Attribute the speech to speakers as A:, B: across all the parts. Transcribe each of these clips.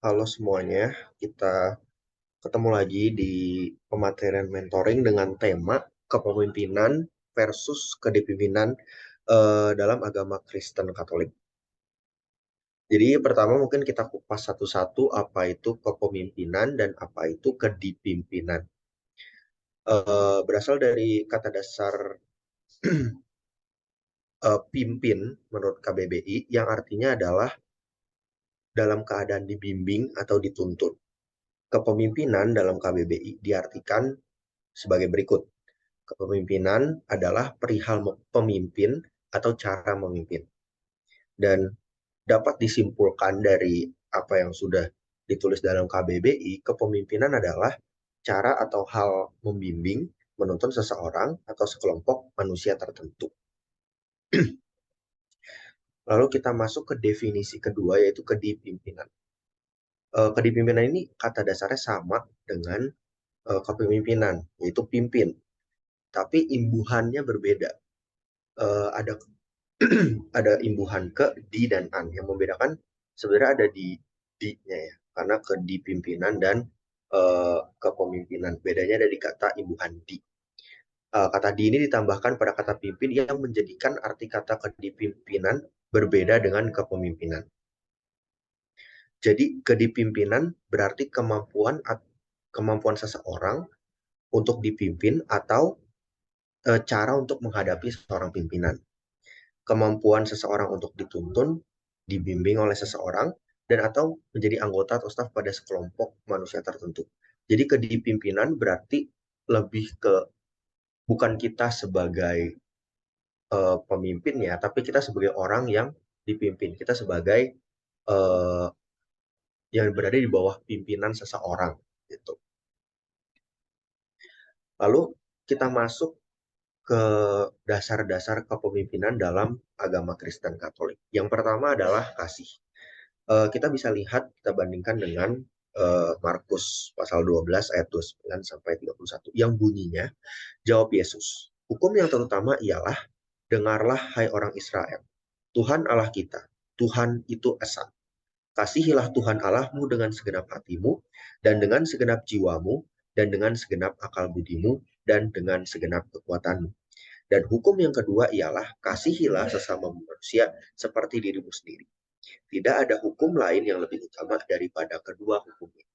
A: Halo semuanya, kita ketemu lagi di pematerian mentoring dengan tema kepemimpinan versus kedipimpinan dalam agama Kristen Katolik. Jadi pertama mungkin kita kupas satu-satu apa itu kepemimpinan dan apa itu kedipimpinan. Berasal dari kata dasar pimpin menurut KBBI yang artinya adalah dalam keadaan dibimbing atau dituntun. Kepemimpinan dalam KBBI diartikan sebagai berikut. Kepemimpinan adalah perihal pemimpin atau cara memimpin. Dan dapat disimpulkan dari apa yang sudah ditulis dalam KBBI, kepemimpinan adalah cara atau hal membimbing, menuntun seseorang atau sekelompok manusia tertentu. Lalu kita masuk ke definisi kedua, yaitu kedipimpinan. Kedipimpinan ini kata dasarnya sama dengan kepemimpinan, yaitu pimpin. Tapi imbuhannya berbeda. Ada ada imbuhan ke di dan an. Yang membedakan sebenarnya ada di-nya ya, karena ke di pimpinan dan kepemimpinan. Bedanya ada di kata imbuhan di. Kata di ini ditambahkan pada kata pimpin yang menjadikan arti kata kedipimpinan berbeda dengan kepemimpinan. Jadi kedipimpinan berarti kemampuan seseorang untuk dipimpin atau cara untuk menghadapi seorang pimpinan. Kemampuan seseorang untuk dituntun, dibimbing oleh seseorang, dan atau menjadi anggota atau staf pada sekelompok manusia tertentu. Jadi kedipimpinan berarti lebih ke bukan kita sebagai pemimpin ya, tapi kita sebagai orang yang dipimpin. Kita sebagai uh, yang berada di bawah pimpinan seseorang gitu. Lalu kita masuk ke dasar-dasar kepemimpinan dalam agama Kristen Katolik. Yang pertama adalah kasih. Kita bisa lihat, kita bandingkan dengan Markus pasal 12 ayat 29 sampai 31 yang bunyinya, jawab Yesus, hukum yang terutama ialah, dengarlah hai orang Israel, Tuhan Allah kita, Tuhan itu esa. Kasihilah Tuhan Allahmu dengan segenap hatimu, dan dengan segenap jiwamu, dan dengan segenap akal budimu, dan dengan segenap kekuatanmu. Dan hukum yang kedua ialah, kasihilah sesama manusia seperti dirimu sendiri. Tidak ada hukum lain yang lebih utama daripada kedua hukum ini.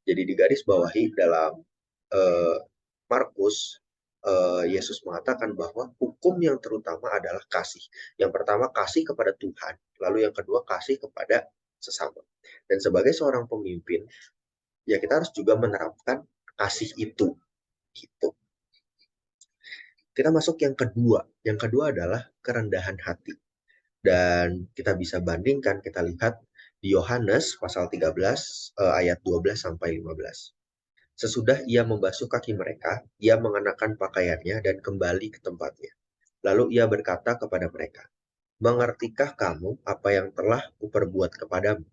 A: Jadi digarisbawahi dalam uh, Markus, Yesus mengatakan bahwa hukum yang terutama adalah kasih. Yang pertama kasih kepada Tuhan, lalu yang kedua kasih kepada sesama. Dan sebagai seorang pemimpin, ya kita harus juga menerapkan kasih itu. Gitu. Kita masuk yang kedua. Yang kedua adalah kerendahan hati. Dan kita bisa bandingkan, kita lihat di Yohanes pasal 13 ayat 12 sampai 15. Sesudah ia membasuh kaki mereka, ia mengenakan pakaiannya dan kembali ke tempatnya. Lalu ia berkata kepada mereka, mengertikah kamu apa yang telah kuperbuat kepadamu?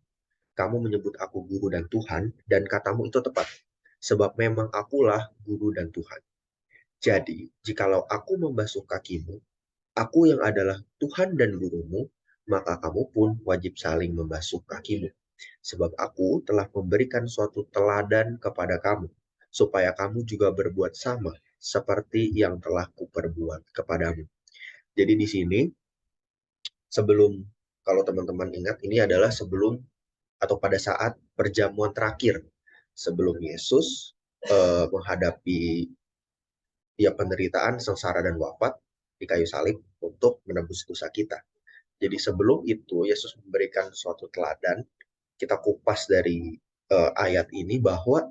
A: Kamu menyebut aku guru dan Tuhan, dan katamu itu tepat, sebab memang akulah guru dan Tuhan. Jadi, jikalau aku membasuh kakimu, aku yang adalah Tuhan dan gurumu, maka kamu pun wajib saling membasuh kakimu. Sebab aku telah memberikan suatu teladan kepada kamu, supaya kamu juga berbuat sama seperti yang telah kuperbuat kepadamu. Jadi di sini, sebelum, kalau teman-teman ingat, ini adalah sebelum atau pada saat perjamuan terakhir sebelum Yesus menghadapi ya penderitaan, sengsara, dan wafat di kayu salib untuk menebus dosa kita. Jadi sebelum itu Yesus memberikan suatu teladan. Kita kupas dari ayat ini bahwa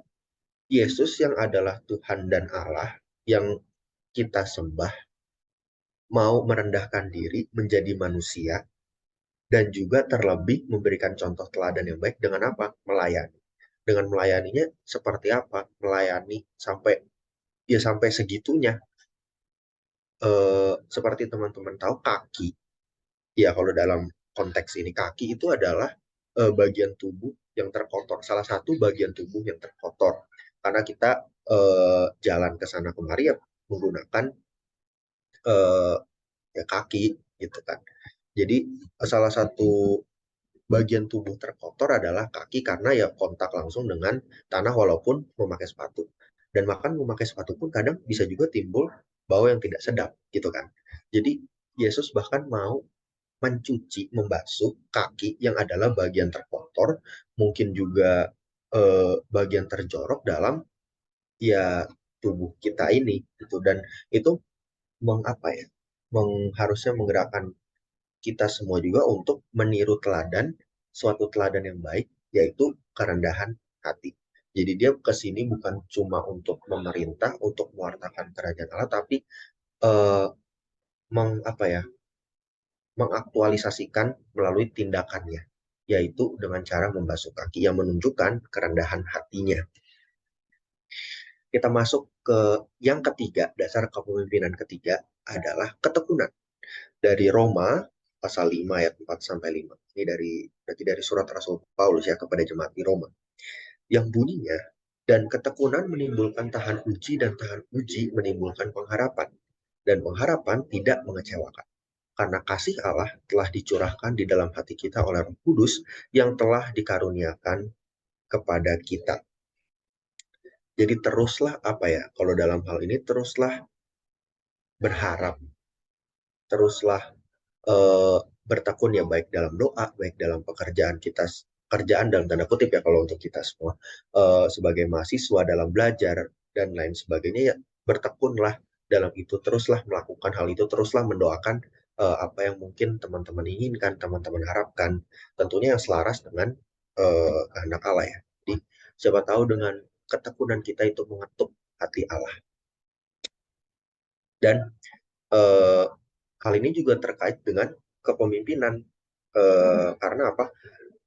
A: Yesus yang adalah Tuhan dan Allah yang kita sembah mau merendahkan diri menjadi manusia dan juga terlebih memberikan contoh teladan yang baik dengan apa? Melayani. Dengan melayaninya seperti apa? Melayani sampai segitunya. Seperti teman-teman tahu, kaki ya, kalau dalam konteks ini kaki itu adalah bagian tubuh yang terkotor, salah satu bagian tubuh yang terkotor karena kita jalan ke sana kemari ya menggunakan ya kaki gitu kan. Jadi salah satu bagian tubuh terkotor adalah kaki karena ya kontak langsung dengan tanah walaupun memakai sepatu. Dan bahkan memakai sepatu pun kadang bisa juga timbul bau yang tidak sedap gitu kan. Jadi Yesus bahkan mau mencuci, membasuh kaki yang adalah bagian terkotor, mungkin juga bagian terjorok dalam ya tubuh kita ini gitu. Dan itu mengapa ya? Harusnya menggerakkan kita semua juga untuk meniru teladan, suatu teladan yang baik, yaitu kerendahan hati. Jadi dia kesini bukan cuma untuk memerintah, untuk mewartakan kerajaan Allah, tapi eh, apa ya, mengaktualisasikan melalui tindakannya, yaitu dengan cara membasuh kaki yang menunjukkan kerendahan hatinya. Kita masuk ke yang ketiga, dasar kepemimpinan ketiga adalah ketekunan. Dari Roma pasal 5 ayat 4 sampai 5. Ini berarti dari surat Rasul Paulus ya kepada jemaat di Roma. Yang bunyinya, dan ketekunan menimbulkan tahan uji dan tahan uji menimbulkan pengharapan. Dan pengharapan tidak mengecewakan. Karena kasih Allah telah dicurahkan di dalam hati kita oleh Roh Kudus yang telah dikaruniakan kepada kita. Jadi teruslah apa ya, kalau dalam hal ini teruslah berharap, teruslah eh, bertekun ya baik dalam doa, baik dalam pekerjaan kita, kerjaan dalam tanda kutip ya kalau untuk kita semua sebagai mahasiswa dalam belajar dan lain sebagainya ya bertekunlah dalam itu, teruslah melakukan hal itu, teruslah mendoakan apa yang mungkin teman-teman inginkan, teman-teman harapkan, tentunya yang selaras dengan kehendak Allah ya. Jadi siapa tahu dengan ketekunan kita itu mengetuk hati Allah. Dan eh, hal ini juga terkait dengan kepemimpinan. Karena apa?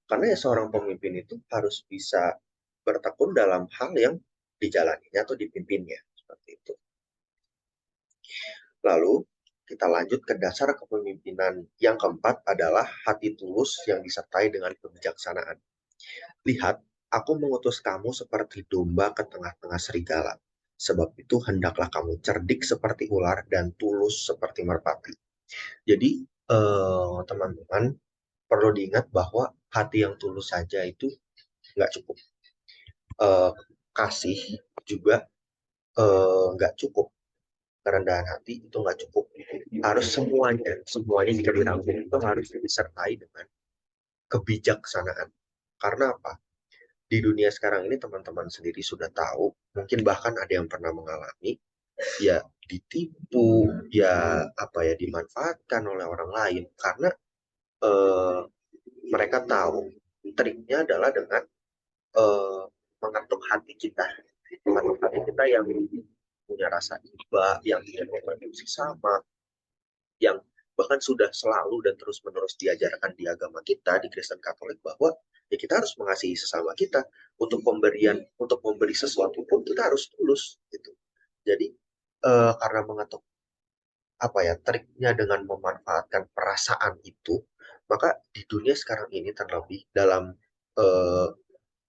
A: Karena ya seorang pemimpin itu harus bisa bertekun dalam hal yang dijalaninya atau dipimpinnya. Seperti itu. Lalu kita lanjut ke dasar kepemimpinan yang keempat adalah hati tulus yang disertai dengan kebijaksanaan. Lihat, aku mengutus kamu seperti domba ke tengah-tengah serigala. Sebab itu hendaklah kamu cerdik seperti ular dan tulus seperti merpati. Jadi teman-teman perlu diingat bahwa hati yang tulus saja itu nggak cukup. Eh, Kasih juga nggak cukup. Kerendahan hati itu nggak cukup. Harus semuanya jika dirangkum itu harus disertai dengan kebijaksanaan. Karena apa? Di dunia sekarang ini teman-teman sendiri sudah tahu, mungkin bahkan ada yang pernah mengalami, ya ditipu, ya apa ya dimanfaatkan oleh orang lain karena eh, mereka tahu triknya adalah dengan eh, mengetuk hati kita, mengetuk hati kita yang punya rasa iba, yang tidak memproduksi sama, yang bahkan sudah selalu dan terus-menerus diajarkan di agama kita, di Kristen Katolik, bahwa ya kita harus mengasihi sesama kita. Untuk memberi sesuatu pun kita harus tulus gitu. Jadi karena mengetuk apa ya triknya dengan memanfaatkan perasaan itu, maka di dunia sekarang ini terlebih dalam eh,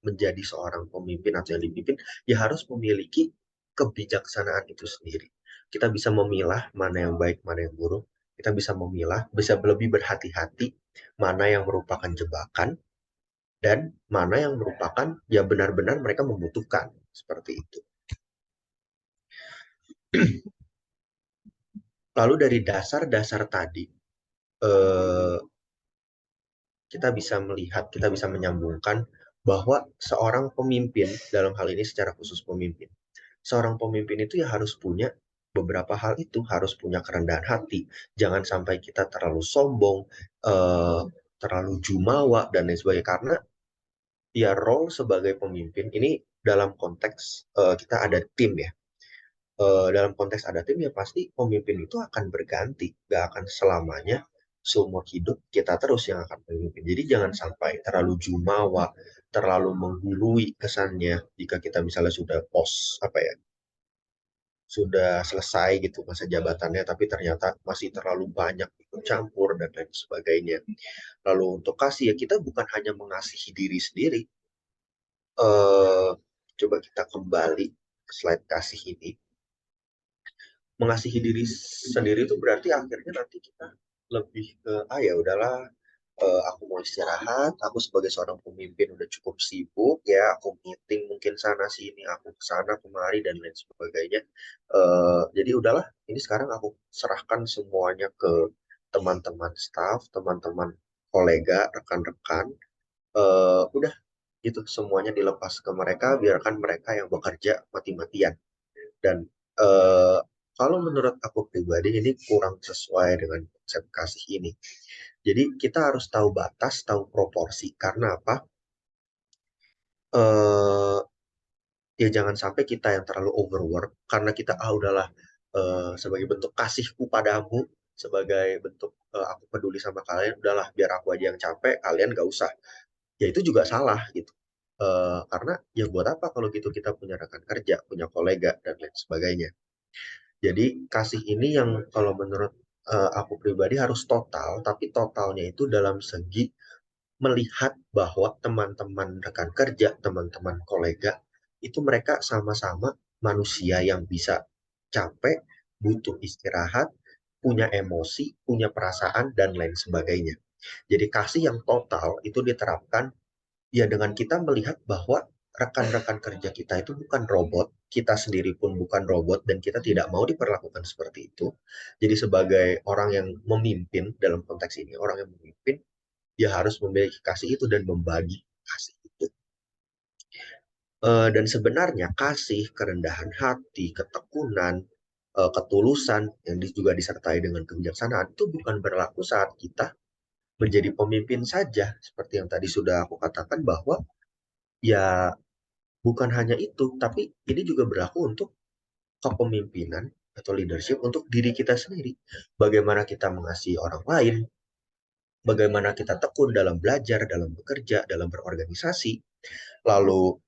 A: menjadi seorang pemimpin atau yang dipimpin, ya harus memiliki kebijaksanaan itu sendiri. Kita bisa memilah mana yang baik, mana yang buruk. Kita bisa memilah, bisa lebih berhati-hati mana yang merupakan jebakan dan mana yang merupakan ya benar-benar mereka membutuhkan seperti itu. Lalu dari dasar-dasar tadi eh, kita bisa melihat, kita bisa menyambungkan bahwa seorang pemimpin dalam hal ini secara khusus pemimpin, seorang pemimpin itu ya harus punya beberapa hal itu, harus punya kerendahan hati. Jangan sampai kita terlalu sombong, eh, terlalu jumawa dan lain sebagainya. Karena ya role sebagai pemimpin ini dalam konteks kita ada tim ya. Dalam konteks ada tim ya pasti pemimpin itu akan berganti, gak akan selamanya seumur hidup kita terus yang akan memimpin. Jadi jangan sampai terlalu jumawa, terlalu menggurui kesannya jika kita misalnya sudah pos apa ya, sudah selesai gitu masa jabatannya, tapi ternyata masih terlalu banyak ikut campur dan lain sebagainya. Lalu untuk kasih ya kita bukan hanya mengasihi diri sendiri. Eh, Coba kita kembali ke slide kasih ini. Mengasihi diri sendiri itu berarti akhirnya nanti kita lebih ke ya udahlah, Aku mau istirahat, aku sebagai seorang pemimpin udah cukup sibuk ya, aku meeting mungkin sana sini, aku ke sana kemari dan lain sebagainya. Jadi udahlah, ini sekarang aku serahkan semuanya ke teman-teman staff, teman-teman kolega, rekan-rekan. Udah gitu semuanya dilepas ke mereka, biarkan mereka yang bekerja mati-matian. Dan eh, kalau menurut aku pribadi ini kurang sesuai dengan konsep kasih ini. Jadi kita harus tahu batas, tahu proporsi. Karena apa? Eh, Ya jangan sampai kita yang terlalu overwork karena kita udahlah, sebagai bentuk kasihku padamu, sebagai bentuk aku peduli sama kalian, udahlah biar aku aja yang capek, kalian gak usah. Ya itu juga salah gitu. Karena ya buat apa kalau gitu kita punya rekan kerja, punya kolega dan lain sebagainya. Jadi kasih ini yang kalau menurut aku pribadi harus total, tapi totalnya itu dalam segi melihat bahwa teman-teman rekan kerja, teman-teman kolega, itu mereka sama-sama manusia yang bisa capek, butuh istirahat, punya emosi, punya perasaan, dan lain sebagainya. Jadi kasih yang total itu diterapkan ya dengan kita melihat bahwa rekan-rekan kerja kita itu bukan robot, kita sendiri pun bukan robot, dan kita tidak mau diperlakukan seperti itu. Jadi sebagai orang yang memimpin dalam konteks ini, orang yang memimpin, dia harus memiliki kasih itu dan membagi kasih itu. Dan sebenarnya kasih, kerendahan hati, ketekunan, ketulusan yang juga disertai dengan kebijaksanaan itu bukan berlaku saat kita menjadi pemimpin saja. Seperti yang tadi sudah aku katakan bahwa ya bukan hanya itu, tapi ini juga berlaku untuk kepemimpinan atau leadership untuk diri kita sendiri. Bagaimana kita mengasihi orang lain, bagaimana kita tekun dalam belajar, dalam bekerja, dalam berorganisasi, lalu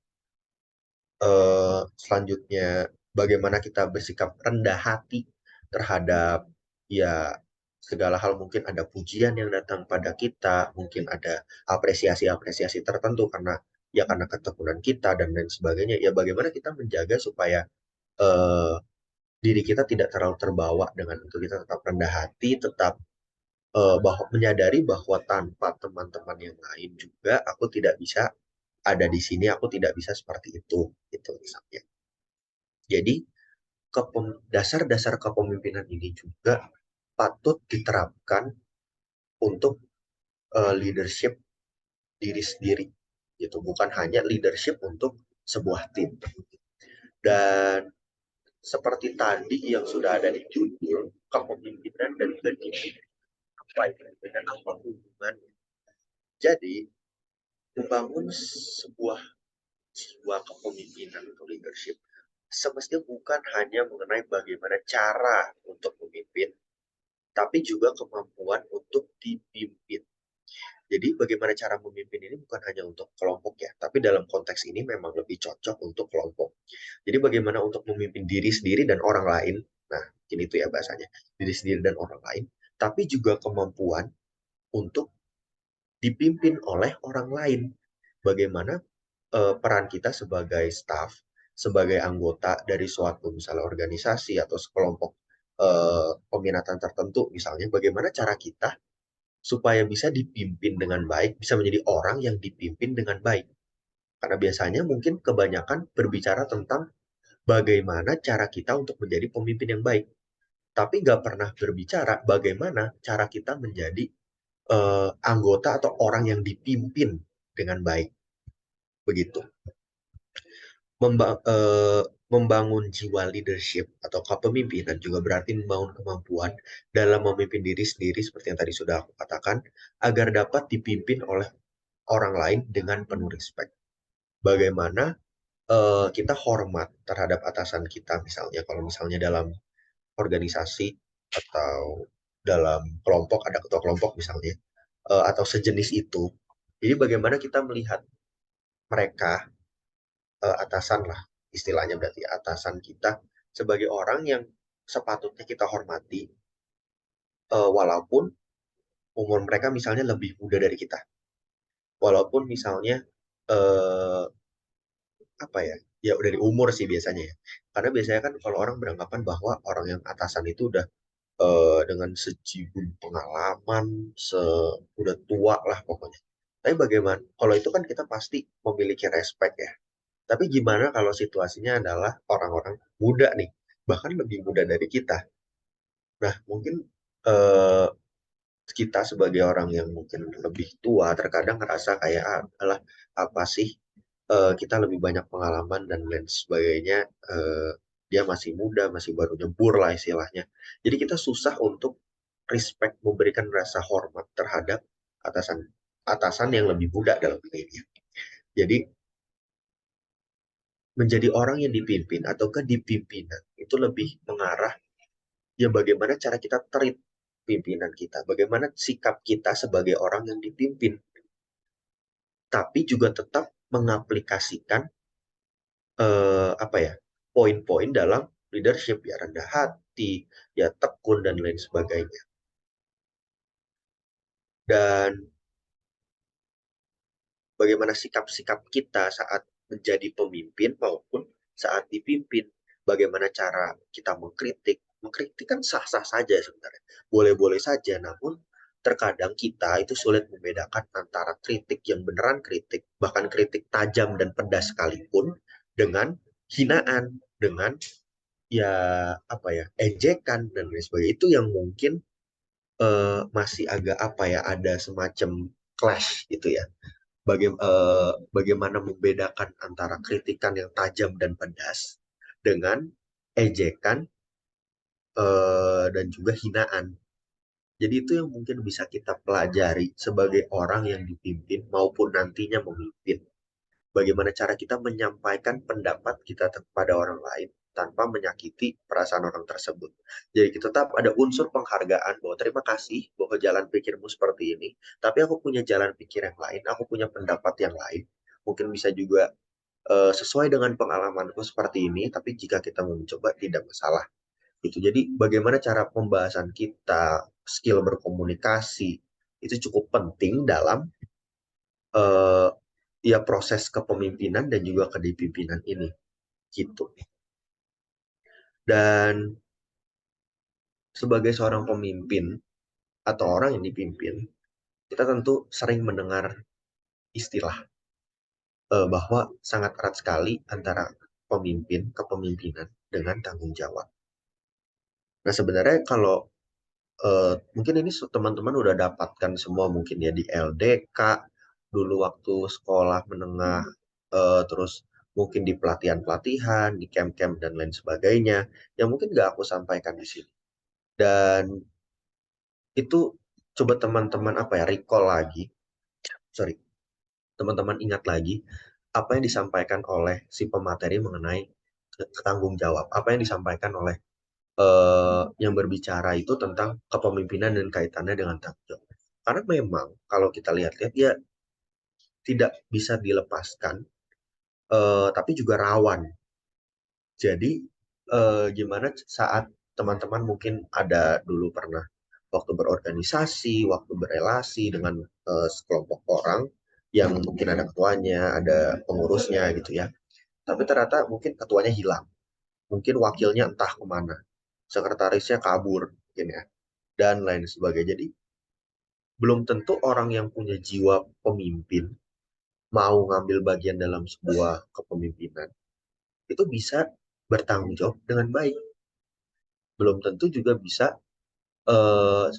A: selanjutnya bagaimana kita bersikap rendah hati terhadap ya segala hal, mungkin ada pujian yang datang pada kita, mungkin ada apresiasi-apresiasi tertentu karena ya karena ketekunan kita dan lain sebagainya. Ya bagaimana kita menjaga supaya eh, diri kita tidak terlalu terbawa dengan itu, kita tetap rendah hati, tetap bahwa menyadari bahwa tanpa teman-teman yang lain juga aku tidak bisa ada di sini, aku tidak bisa seperti itu gitu misalnya. Jadi dasar-dasar kepemimpinan ini juga patut diterapkan untuk leadership diri sendiri gitu, bukan hanya leadership untuk sebuah tim. Dan seperti tadi yang sudah ada di judul, kepemimpinan dan leadership apa itu dengan apa hubungan. Jadi membangun sebuah kepemimpinan atau leadership semestinya bukan hanya mengenai bagaimana cara untuk memimpin, tapi juga kemampuan untuk dipimpin. Jadi bagaimana cara memimpin ini bukan hanya untuk kelompok ya, tapi dalam konteks ini memang lebih cocok untuk kelompok. Jadi bagaimana untuk memimpin diri sendiri dan orang lain, nah ini itu ya bahasanya, diri sendiri dan orang lain, tapi juga kemampuan untuk dipimpin oleh orang lain. Bagaimana peran kita sebagai staff, sebagai anggota dari suatu misalnya organisasi atau sekelompok peminatan tertentu misalnya, bagaimana cara kita supaya bisa dipimpin dengan baik, bisa menjadi orang yang dipimpin dengan baik. Karena biasanya mungkin kebanyakan berbicara tentang bagaimana cara kita untuk menjadi pemimpin yang baik, tapi nggak pernah berbicara bagaimana cara kita menjadi anggota atau orang yang dipimpin dengan baik. Begitu. Membangun jiwa leadership atau kepemimpinan juga berarti membangun kemampuan dalam memimpin diri sendiri seperti yang tadi sudah aku katakan, agar dapat dipimpin oleh orang lain dengan penuh respect. Bagaimana kita hormat terhadap atasan kita, misalnya kalau misalnya dalam organisasi atau dalam kelompok ada ketua kelompok misalnya, atau sejenis itu. Jadi bagaimana kita melihat mereka, atasan lah istilahnya, berarti atasan kita sebagai orang yang sepatutnya kita hormati, walaupun umur mereka misalnya lebih muda dari kita, walaupun misalnya eh, apa ya, ya dari umur sih biasanya ya, karena biasanya kan kalau orang beranggapan bahwa orang yang atasan itu udah dengan sejibun pengalaman, udah tua lah pokoknya. Tapi bagaimana, kalau itu kan kita pasti memiliki respect ya. Tapi gimana kalau situasinya adalah orang-orang muda nih, bahkan lebih muda dari kita. Nah, mungkin eh, kita sebagai orang yang mungkin lebih tua terkadang ngerasa kayak adalah apa sih, kita lebih banyak pengalaman dan lain sebagainya, eh, dia masih muda, masih baru nyebur lah istilahnya. Jadi kita susah untuk respect, memberikan rasa hormat terhadap atasan atasan yang lebih muda dalam ini. Jadi menjadi orang yang dipimpin atau ke dipimpinan itu lebih mengarah ya bagaimana cara kita treat pimpinan kita, bagaimana sikap kita sebagai orang yang dipimpin, tapi juga tetap mengaplikasikan apa ya, poin-poin dalam leadership, ya rendah hati, ya tekun dan lain sebagainya. Dan bagaimana sikap-sikap kita saat menjadi pemimpin maupun saat dipimpin, bagaimana cara kita mengkritik. Mengkritik kan sah-sah saja sebenarnya, boleh-boleh saja, namun terkadang kita itu sulit membedakan antara kritik yang beneran kritik, bahkan kritik tajam dan pedas sekalipun, dengan hinaan, dengan ya apa ya, ejekan dan lain sebagainya. Itu yang mungkin masih agak apa ya, ada semacam clash gitu ya. Bagaimana membedakan antara kritikan yang tajam dan pedas dengan ejekan dan juga hinaan. Jadi itu yang mungkin bisa kita pelajari sebagai orang yang dipimpin maupun nantinya memimpin. Bagaimana cara kita menyampaikan pendapat kita kepada orang lain tanpa menyakiti perasaan orang tersebut. Jadi kita tetap ada unsur penghargaan bahwa terima kasih bahwa jalan pikirmu seperti ini, tapi aku punya jalan pikir yang lain, aku punya pendapat yang lain. Mungkin bisa juga sesuai dengan pengalamanku seperti ini, tapi jika kita mau mencoba tidak masalah. Itu jadi bagaimana cara pembahasan kita, skill berkomunikasi itu cukup penting dalam eh, ya proses kepemimpinan dan juga kedipimpinan ini gitu. Dan sebagai seorang pemimpin atau orang yang dipimpin, kita tentu sering mendengar istilah bahwa sangat erat sekali antara pemimpin, kepemimpinan dengan tanggung jawab. Nah, sebenarnya kalau mungkin ini teman-teman udah dapatkan semua mungkin ya di LDK, dulu waktu sekolah menengah, terus mungkin di pelatihan-pelatihan, di camp-camp dan lain sebagainya, yang mungkin nggak aku sampaikan di sini. Dan itu coba teman-teman apa ya, recall lagi, sorry, teman-teman ingat lagi apa yang disampaikan oleh si pemateri mengenai tanggung jawab, apa yang disampaikan oleh yang berbicara itu tentang kepemimpinan dan kaitannya dengan tanggung jawab. Karena memang kalau kita lihat-lihat ya tidak bisa dilepaskan, tapi juga rawan. Jadi gimana saat teman-teman mungkin ada dulu pernah waktu berorganisasi, waktu berelasi dengan sekelompok orang yang mungkin ada ketuanya, ada pengurusnya gitu ya. Tapi ternyata mungkin ketuanya hilang, mungkin wakilnya entah kemana, sekretarisnya kabur, mungkin ya, dan lain sebagainya. Jadi belum tentu orang yang punya jiwa pemimpin mau ngambil bagian dalam sebuah kepemimpinan itu bisa bertanggung jawab dengan baik. Belum tentu juga bisa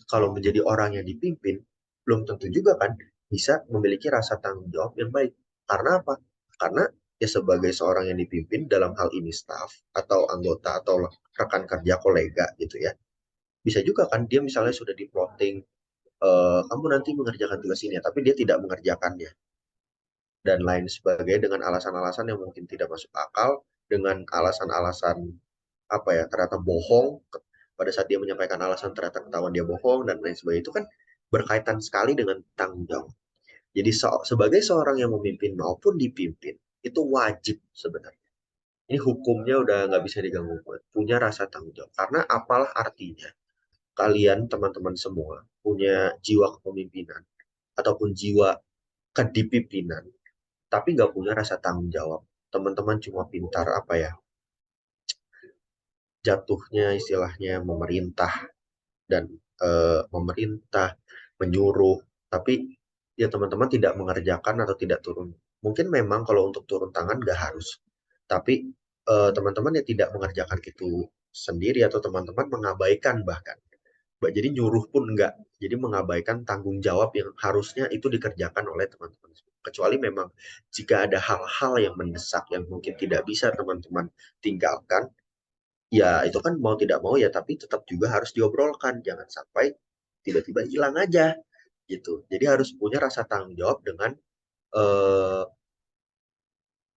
A: kalau menjadi orang yang dipimpin, belum tentu juga kan bisa memiliki rasa tanggung jawab yang baik. Karena apa? Karena ya sebagai seorang yang dipimpin dalam hal ini staff atau anggota atau rekan kerja kolega gitu ya. Bisa juga kan dia misalnya sudah di plotting, kamu nanti mengerjakan tugas ini ya, tapi dia tidak mengerjakannya dan lain sebagainya dengan alasan-alasan yang mungkin tidak masuk akal, dengan alasan-alasan apa ya, ternyata bohong, pada saat dia menyampaikan alasan ternyata ketahuan dia bohong dan lain sebagainya, itu kan berkaitan sekali dengan tanggung jawab. Jadi sebagai seorang yang memimpin maupun dipimpin itu wajib sebenarnya. Ini hukumnya udah nggak bisa diganggu, punya rasa tanggung jawab. Karena apalah artinya kalian teman-teman semua punya jiwa kepemimpinan ataupun jiwa kedipimpinan tapi nggak punya rasa tanggung jawab. Teman-teman cuma pintar apa ya, jatuhnya istilahnya memerintah, dan memerintah, menyuruh, tapi ya teman-teman tidak mengerjakan atau tidak turun. Mungkin memang kalau untuk turun tangan nggak harus, tapi teman-teman ya tidak mengerjakan itu sendiri atau teman-teman mengabaikan bahkan. Jadi nyuruh pun enggak. Jadi mengabaikan tanggung jawab yang harusnya itu dikerjakan oleh teman-teman. Kecuali memang jika ada hal-hal yang mendesak yang mungkin tidak bisa teman-teman tinggalkan, ya itu kan mau tidak mau ya, tapi tetap juga harus diobrolkan. Jangan sampai tiba-tiba hilang aja gitu. Jadi harus punya rasa tanggung jawab dengan eh,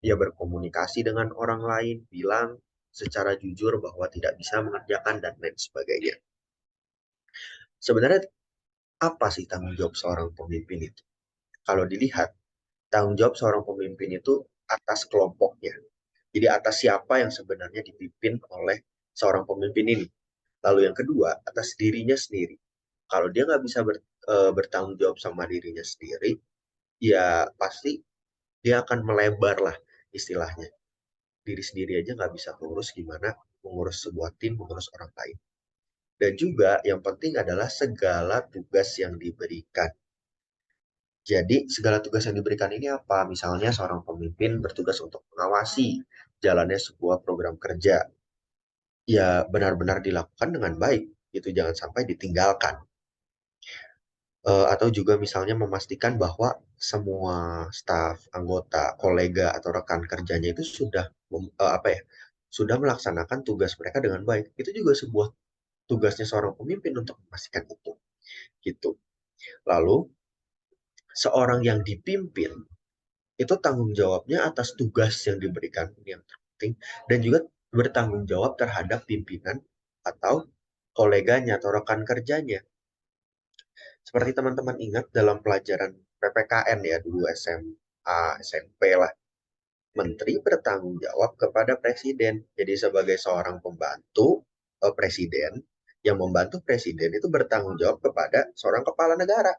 A: ya berkomunikasi dengan orang lain, bilang secara jujur bahwa tidak bisa mengerjakan dan lain sebagainya. Sebenarnya apa sih tanggung jawab seorang pemimpin itu? Kalau dilihat, tanggung jawab seorang pemimpin itu atas kelompoknya. Jadi atas siapa yang sebenarnya dipimpin oleh seorang pemimpin ini. Lalu yang kedua, atas dirinya sendiri. Kalau dia nggak bisa bertanggung jawab sama dirinya sendiri, ya pasti dia akan melebar lah istilahnya. Diri sendiri aja nggak bisa mengurus, gimana mengurus sebuah tim, mengurus orang lain. Dan juga yang penting adalah segala tugas yang diberikan. Jadi segala tugas yang diberikan ini apa? Misalnya seorang pemimpin bertugas untuk mengawasi jalannya sebuah program kerja. Ya benar-benar dilakukan dengan baik. Itu jangan sampai ditinggalkan. Atau juga misalnya memastikan bahwa semua staf, anggota, kolega atau rekan kerjanya itu sudah apa ya? Sudah melaksanakan tugas mereka dengan baik. Itu juga sebuah tugasnya seorang pemimpin untuk memastikan itu. Gitu. Lalu seorang yang dipimpin itu tanggung jawabnya atas tugas yang diberikan yang penting dan juga bertanggung jawab terhadap pimpinan atau koleganya atau rekan kerjanya. Seperti teman-teman ingat dalam pelajaran PPKN ya dulu SMA, SMP lah. Menteri bertanggung jawab kepada presiden. Jadi sebagai seorang pembantu presiden yang membantu presiden itu bertanggung jawab kepada seorang kepala negara.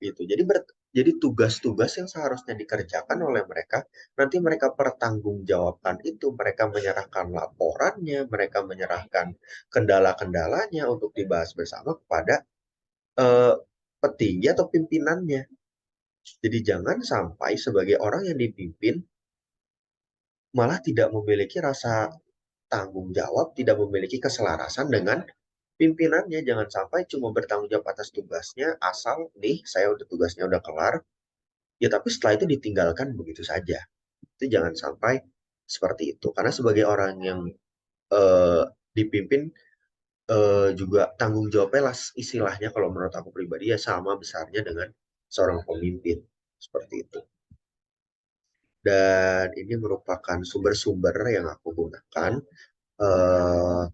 A: Gitu. Jadi tugas-tugas yang seharusnya dikerjakan oleh mereka, nanti mereka pertanggungjawabkan itu, mereka menyerahkan laporannya, mereka menyerahkan kendala-kendalanya untuk dibahas bersama kepada eh, petinggi atau pimpinannya. Jadi jangan sampai sebagai orang yang dipimpin malah tidak memiliki rasa tanggung jawab, tidak memiliki keselarasan dengan pimpinannya. Jangan sampai cuma bertanggung jawab atas tugasnya, asal nih saya udah tugasnya udah kelar, ya tapi setelah itu ditinggalkan begitu saja. Itu jangan sampai seperti itu. Karena sebagai orang yang eh, dipimpin juga tanggung jawabnya lah istilahnya kalau menurut aku pribadi ya sama besarnya dengan seorang pemimpin. Seperti itu. Dan ini merupakan sumber-sumber yang aku gunakan. Eh,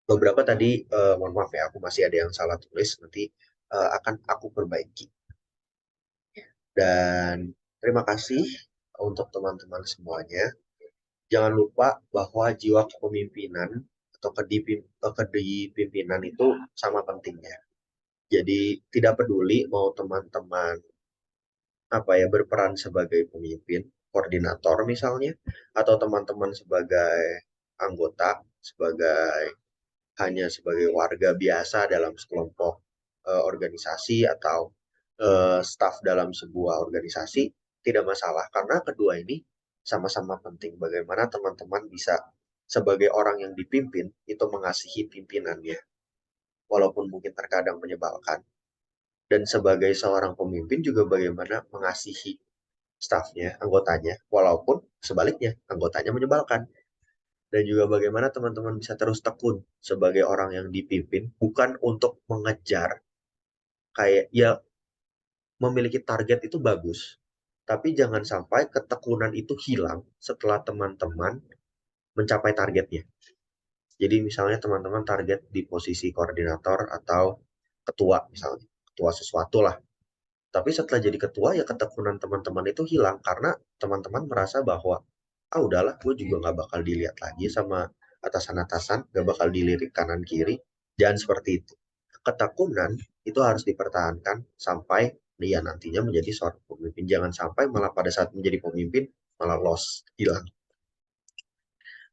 A: Beberapa tadi, mohon maaf ya, aku masih ada yang salah tulis, nanti akan aku perbaiki. Dan terima kasih untuk teman-teman semuanya. Jangan lupa bahwa jiwa kepemimpinan atau kedipimpinan itu sama pentingnya. Jadi tidak peduli mau teman-teman apa ya berperan sebagai pemimpin, koordinator misalnya, atau teman-teman sebagai anggota, sebagai hanya sebagai warga biasa dalam sekelompok organisasi atau staf dalam sebuah organisasi, tidak masalah karena kedua ini sama-sama penting. Bagaimana teman-teman bisa sebagai orang yang dipimpin itu mengasihi pimpinannya, walaupun mungkin terkadang menyebalkan. Dan sebagai seorang pemimpin juga bagaimana mengasihi stafnya, anggotanya, walaupun sebaliknya anggotanya menyebalkan. Dan juga bagaimana teman-teman bisa terus tekun sebagai orang yang dipimpin, bukan untuk mengejar, kayak ya memiliki target itu bagus, tapi jangan sampai ketekunan itu hilang setelah teman-teman mencapai targetnya. Jadi misalnya teman-teman target di posisi koordinator atau ketua misalnya, ketua sesuatu lah. Tapi setelah jadi ketua ya ketekunan teman-teman itu hilang karena teman-teman merasa bahwa ah udahlah gue juga nggak bakal dilihat lagi sama atasan-atasan, nggak bakal dilirik kanan kiri. Jangan seperti itu. Ketekunan itu harus dipertahankan sampai dia nantinya menjadi seorang pemimpin. Jangan sampai malah pada saat menjadi pemimpin malah lost, hilang.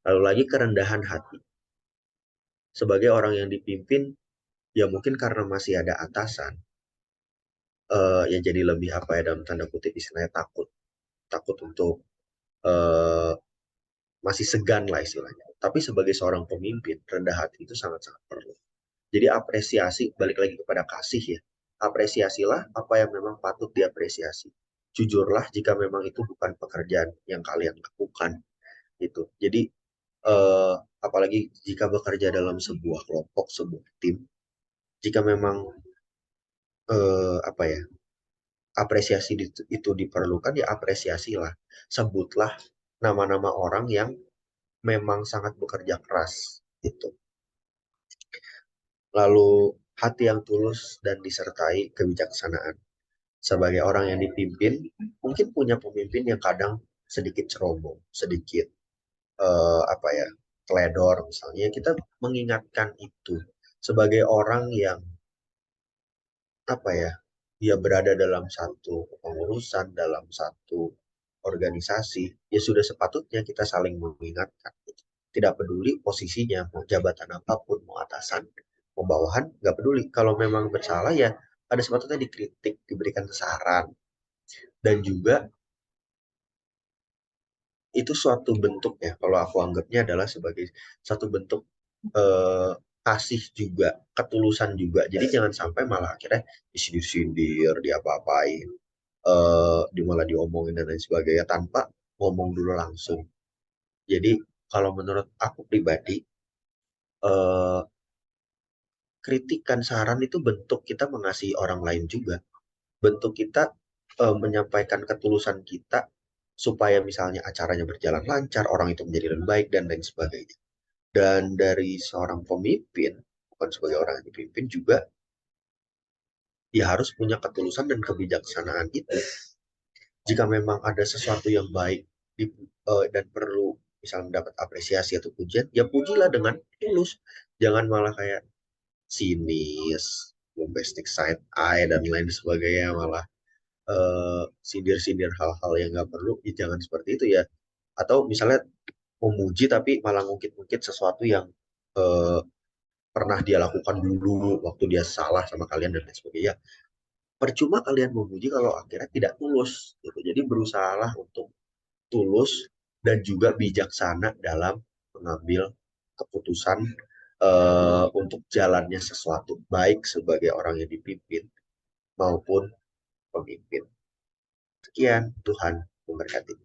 A: Lalu lagi kerendahan hati. sebagai orang yang dipimpin, ya mungkin karena masih ada atasan, ya jadi lebih apa ya, dalam tanda kutip istilahnya takut, takut untuk eh, masih segan lah istilahnya. Tapi sebagai seorang pemimpin, rendah hati itu sangat-sangat perlu. Jadi apresiasi, balik lagi kepada kasih ya. Apresiasilah apa yang memang patut diapresiasi. Jujurlah jika memang itu bukan pekerjaan yang kalian lakukan gitu. Jadi apalagi jika bekerja dalam sebuah kelompok, sebuah tim, jika memang apa ya, apresiasi itu diperlukan, ya apresiasilah. Sebutlah nama-nama orang yang memang sangat bekerja keras gitu. Lalu hati yang tulus dan disertai kebijaksanaan. Sebagai orang yang dipimpin, mungkin punya pemimpin yang kadang sedikit ceroboh, sedikit apa ya, teledor misalnya. Kita mengingatkan itu sebagai orang yang apa ya, dia berada dalam satu pengurusan, dalam satu organisasi, ya sudah sepatutnya kita saling mengingatkan. Tidak peduli posisinya, mau jabatan apapun, mau atasan, mau bawahan, nggak peduli. Kalau memang bersalah ya ada sepatutnya dikritik, diberikan saran, dan juga itu suatu bentuk ya, kalau aku anggapnya adalah sebagai satu bentuk eh, kasih juga, ketulusan juga. Jadi jangan sampai malah akhirnya disindir-sindir, diapa-apain, malah diomongin dan lain sebagainya tanpa ngomong dulu langsung. Jadi kalau menurut aku pribadi, eh, kritikan saran itu bentuk kita mengasihi orang lain juga, bentuk kita menyampaikan ketulusan kita supaya misalnya acaranya berjalan lancar, orang itu menjadi lebih baik dan lain sebagainya. Dan dari seorang pemimpin, bukan sebagai orang yang dipimpin juga, ya harus punya ketulusan dan kebijaksanaan itu. Jika memang ada sesuatu yang baik dan perlu misalnya mendapat apresiasi atau pujian, ya pujilah dengan tulus. Jangan malah kayak sinis, bombastic side eye dan lain sebagainya, malah sindir-sindir hal-hal yang nggak perlu. Ya jangan seperti itu ya. Atau misalnya memuji tapi malah ngungkit-ngungkit sesuatu yang eh, pernah dia lakukan dulu waktu dia salah sama kalian dan lain sebagainya. Percuma kalian memuji kalau akhirnya tidak tulus gitu. Jadi berusahalah untuk tulus dan juga bijaksana dalam mengambil keputusan untuk jalannya sesuatu, baik sebagai orang yang dipimpin maupun pemimpin. Sekian, Tuhan memberkati.